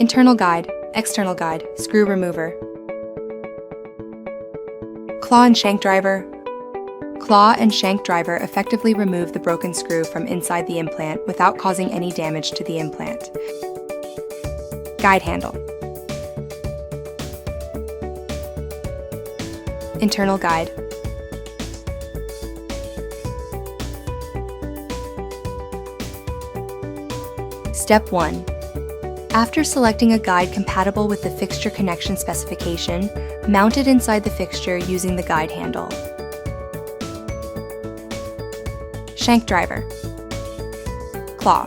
Internal guide, external guide, screw remover. Claw and shank driver. Claw and shank driver effectively remove the broken screw from inside the implant without causing any damage to the implant. Guide handle. Internal guide. Step 1. After selecting a guide compatible with the fixture connection specification, mount it inside the fixture using the guide handle. Shank driver. Claw.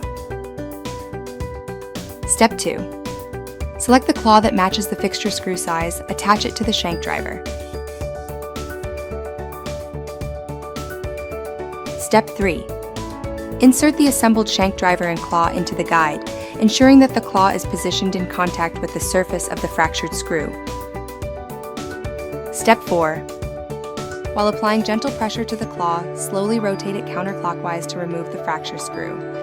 Step 2. Select the claw that matches the fixture screw size, attach it to the shank driver. Step 3. Insert the assembled shank driver and claw into the guide, ensuring that the claw is positioned in contact with the surface of the fractured screw. Step 4. While applying gentle pressure to the claw, slowly rotate it counterclockwise to remove the fracture screw.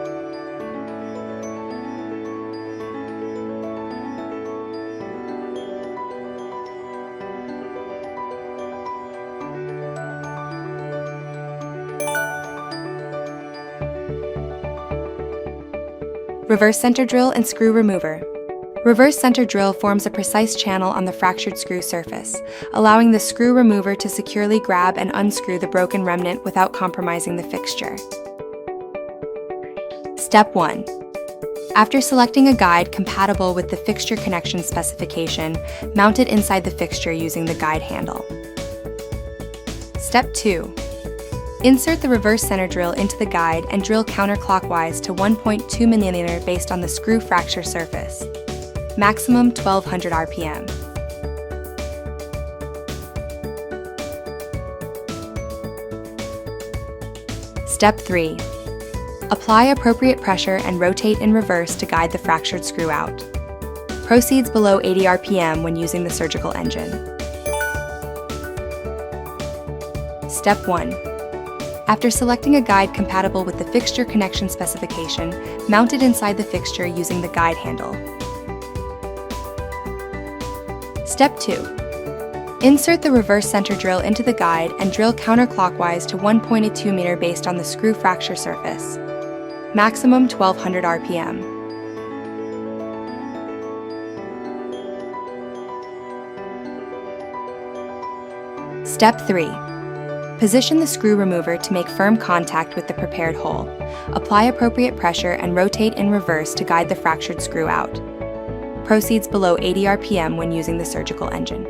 Reverse center drill and screw remover. Reverse center drill forms a precise channel on the fractured screw surface, allowing the screw remover to securely grab and unscrew the broken remnant without compromising the fixture. Step 1. After selecting a guide compatible with the fixture connection specification, mount it inside the fixture using the guide handle. Step 2. Insert the reverse center drill into the guide and drill counterclockwise to 1.2 mm based on the screw fracture surface. Maximum 1200 RPM. Step 3. Apply appropriate pressure and rotate in reverse to guide the fractured screw out. Proceeds below 80 RPM when using the surgical engine. Step 1. After selecting a guide compatible with the fixture connection specification, mount it inside the fixture using the guide handle. Step 2. Insert the reverse center drill into the guide and drill counterclockwise to 1.2 mm based on the screw fracture surface. Maximum 1200 RPM. Step 3. Position the screw remover to make firm contact with the prepared hole. Apply appropriate pressure and rotate in reverse to guide the fractured screw out. Proceeds below 80 RPM when using the surgical engine.